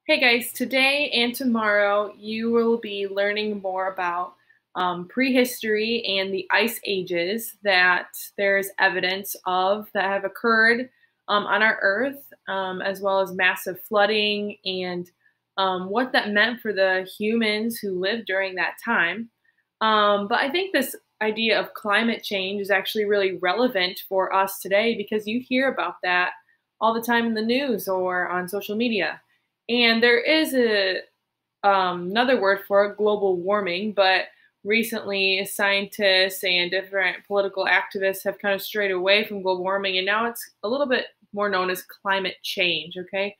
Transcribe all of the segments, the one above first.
Hey guys, today and tomorrow you will be learning more about prehistory and the ice ages that there's evidence of that have occurred on our Earth, as well as massive flooding and what that meant for the humans who lived during that time. But I think this idea of climate change is actually really relevant for us today because you hear about that all the time in the news or on social media. And there is another word for it, global warming, but recently scientists and different political activists have kind of strayed away from global warming, and now it's a little bit more known as climate change, okay?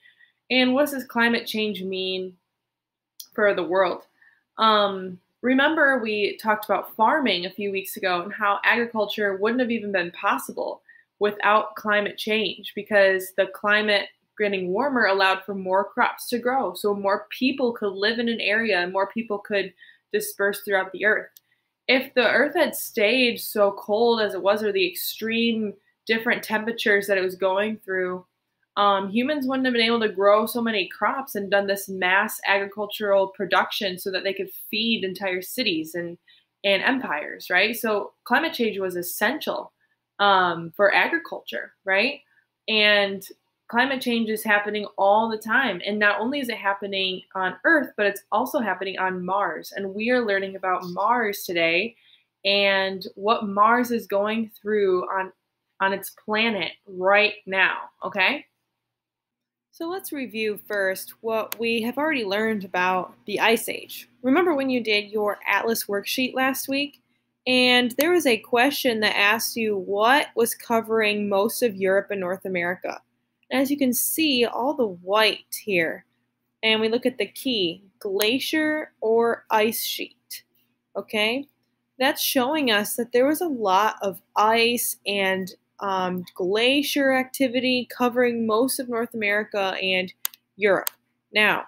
And what does this climate change mean for the world? Remember, we talked about farming a few weeks ago and how agriculture wouldn't have even been possible without climate change because the climate getting warmer allowed for more crops to grow. So more people could live in an area and more people could disperse throughout the earth. If the earth had stayed so cold as it was, or the extreme different temperatures that it was going through, humans wouldn't have been able to grow so many crops and done this mass agricultural production so that they could feed entire cities and empires, right? So climate change was essential for agriculture, right? And climate change is happening all the time. And not only is it happening on Earth, but it's also happening on Mars. And we are learning about Mars today and what Mars is going through on its planet right now, okay? So let's review first what we have already learned about the Ice Age. Remember when you did your Atlas worksheet last week? And there was a question that asked you what was covering most of Europe and North America. As you can see, all the white here. And we look at the key, glacier or ice sheet. Okay? That's showing us that there was a lot of ice and glacier activity covering most of North America and Europe. Now,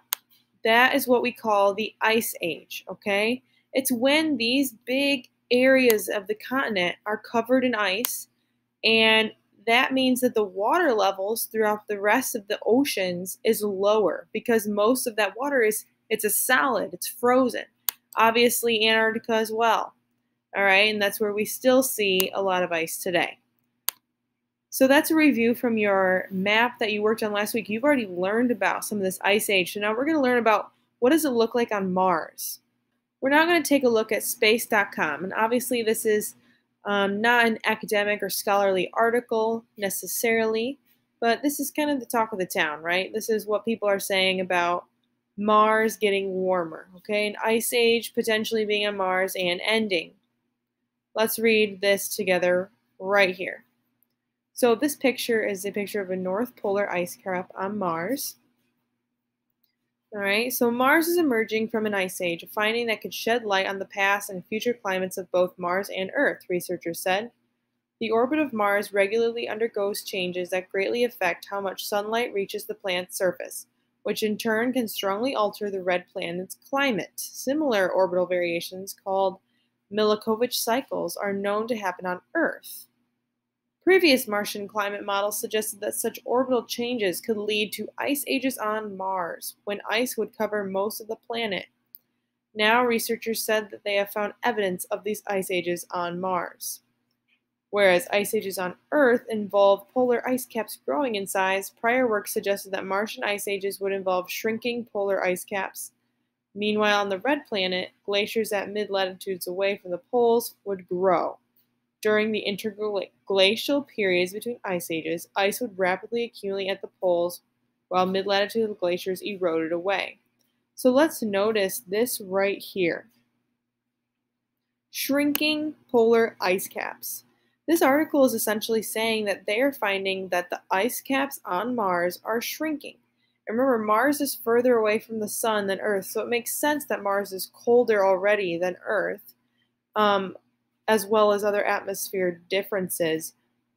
that is what we call the Ice Age, okay? It's when these big areas of the continent are covered in ice, and that means that the water levels throughout the rest of the oceans is lower because most of that water it's a solid, it's frozen. Obviously, Antarctica as well. All right, and that's where we still see a lot of ice today. So that's a review from your map that you worked on last week. You've already learned about some of this ice age. So now we're going to learn about what does it look like on Mars. We're now going to take a look at space.com. And obviously this is not an academic or scholarly article necessarily, but this is kind of the talk of the town, right? This is what people are saying about Mars getting warmer, okay? An ice age potentially being on Mars and ending. Let's read this together right here. So this picture is a picture of a North Polar ice cap on Mars. All right, so Mars is emerging from an ice age, a finding that could shed light on the past and future climates of both Mars and Earth, researchers said. The orbit of Mars regularly undergoes changes that greatly affect how much sunlight reaches the planet's surface, which in turn can strongly alter the red planet's climate. Similar orbital variations, called Milankovitch cycles, are known to happen on Earth. Previous Martian climate models suggested that such orbital changes could lead to ice ages on Mars, when ice would cover most of the planet. Now, researchers said that they have found evidence of these ice ages on Mars. Whereas ice ages on Earth involve polar ice caps growing in size, prior work suggested that Martian ice ages would involve shrinking polar ice caps. Meanwhile, on the red planet, glaciers at mid-latitudes away from the poles would grow. During the interglacial periods between ice ages, ice would rapidly accumulate at the poles while mid-latitude glaciers eroded away. So let's notice this right here. Shrinking polar ice caps. This article is essentially saying that they are finding that the ice caps on Mars are shrinking. And remember, Mars is further away from the sun than Earth, so it makes sense that Mars is colder already than Earth. As well as other atmosphere differences.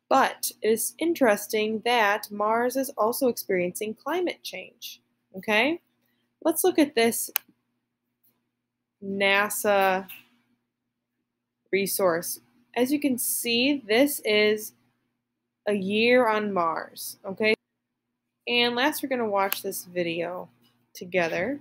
But it is interesting that Mars is also experiencing climate change. Okay? Let's look at this NASA resource. As you can see, this is a year on Mars. Okay? And last we're going to watch this video. together.